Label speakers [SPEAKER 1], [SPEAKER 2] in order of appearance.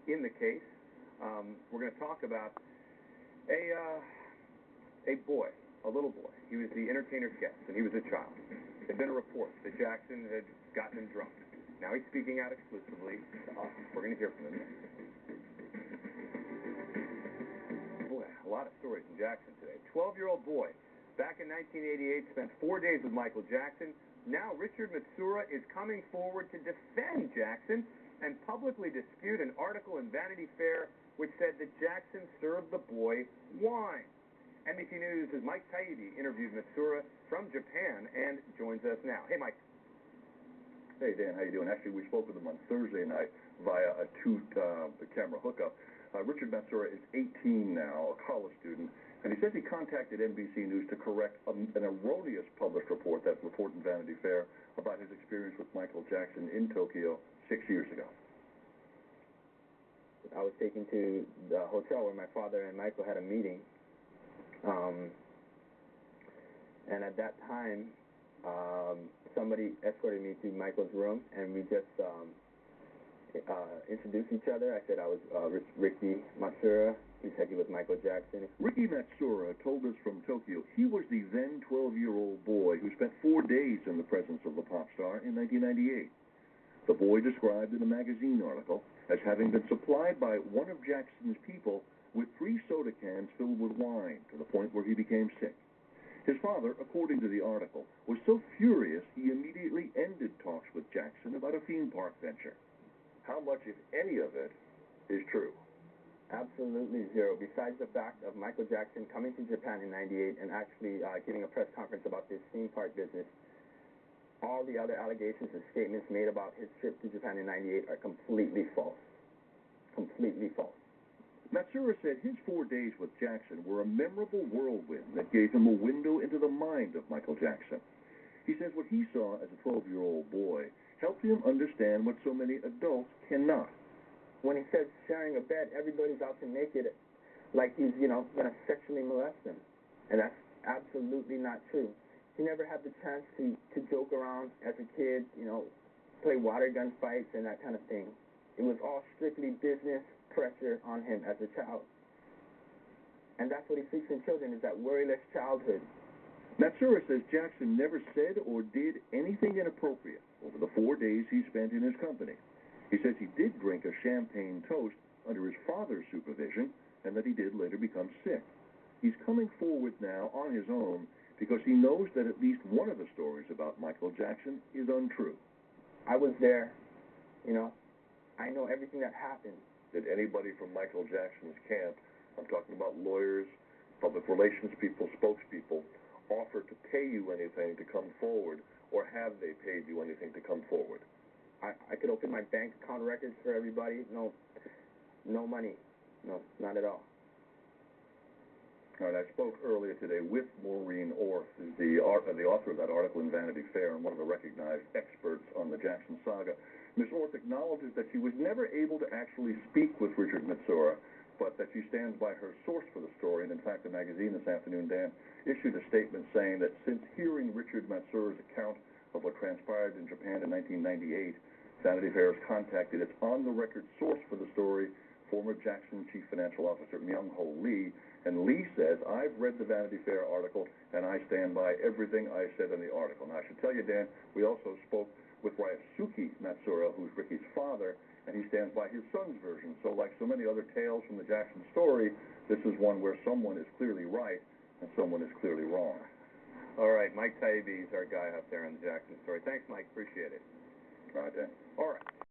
[SPEAKER 1] in the case. We're going to talk about a boy, a little boy. He was the entertainer's guest, and he was a child. There'd been a report that Jackson had gotten him drunk. Now he's speaking out exclusively to us. We're going to hear from him. Boy, a lot of stories in Jackson today. 12-year-old boy, back in 1988, spent 4 days with Michael Jackson. Now Richard Matsura is coming forward to defend Jackson and publicly dispute an article in Vanity Fair which said that Jackson served the boy wine. NBC News' Mike Taibbi interviewed Matsuura from Japan and joins us now. Hey, Mike.
[SPEAKER 2] Hey, Dan, how you doing? Actually, we spoke with him on Thursday night via a two-camera hookup. Richard Matsura is 18 now, a college student, and he says he contacted NBC News to correct an erroneous published report, that report in Vanity Fair, about his experience with Michael Jackson in Tokyo 6 years ago.
[SPEAKER 3] I was taken to the hotel where my father and Michael had a meeting, and at that time, somebody escorted me to Michael's room, and we just introduced each other. I said I was Ricky Matsuura. He said he was Michael Jackson.
[SPEAKER 2] Ricky Matsuura told us from Tokyo he was the then 12-year-old boy who spent 4 days in the presence of the pop star in 1998. The boy described in a magazine article as having been supplied by one of Jackson's people with 3 soda cans filled with wine to the point where he became sick. His father, according to the article, was so furious he immediately ended talks with Jackson about a theme park venture. How much, if any of it, is true?
[SPEAKER 3] Absolutely zero. Besides the fact of Michael Jackson coming to Japan in '98 and actually giving a press conference about this theme park business, all the other allegations and statements made about his trip to Japan in '98 are completely false. Completely false.
[SPEAKER 2] Matsuura said his 4 days with Jackson were a memorable whirlwind that gave him a window into the mind of Michael Jackson. He says what he saw as a 12-year-old boy helped him understand what so many adults cannot.
[SPEAKER 3] When he says sharing a bed, everybody's out to make it like he's, going to sexually molest them. And that's absolutely not true. He never had the chance to joke around as a kid, play water gun fights and that kind of thing. It was all strictly business pressure on him as a child. And that's what he seeks in children, is that worryless childhood.
[SPEAKER 2] Matsuura says Jackson never said or did anything inappropriate over the 4 days he spent in his company. He says he did drink a champagne toast under his father's supervision and that he did later become sick. He's coming forward now on his own because he knows that at least one of the stories about Michael Jackson is untrue.
[SPEAKER 3] I was there, I know everything that happened.
[SPEAKER 2] Did anybody from Michael Jackson's camp, I'm talking about lawyers, public relations people, spokespeople, offer to pay you anything to come forward, or have they paid you anything to come forward?
[SPEAKER 3] I could open my bank account records for everybody. No money. No, not at all.
[SPEAKER 2] All right, I spoke earlier today with Maureen Orth, who's the author of that article in Vanity Fair and one of the recognized experts on the Jackson saga. Ms. Orth acknowledges that she was never able to actually speak with Richard Matsura, but that she stands by her source for the story. And in fact, the magazine this afternoon, Dan, issued a statement saying that since hearing Richard Matsuura's account of what transpired in Japan in 1998, Vanity Fair has contacted its on-the-record source for the story, former Jackson Chief Financial Officer Myung-Ho Lee. And Lee says, I've read the Vanity Fair article, and I stand by everything I said in the article. Now, I should tell you, Dan, we also spoke with Ryusuke Matsuura, who's Ricky's father, and he stands by his son's version. So like so many other tales from the Jackson story, this is one where someone is clearly right and someone is clearly wrong.
[SPEAKER 1] All right, Mike Taibbi is our guy out there on the Jackson story. Thanks, Mike. Appreciate it.
[SPEAKER 2] All right, Dan.
[SPEAKER 1] All right.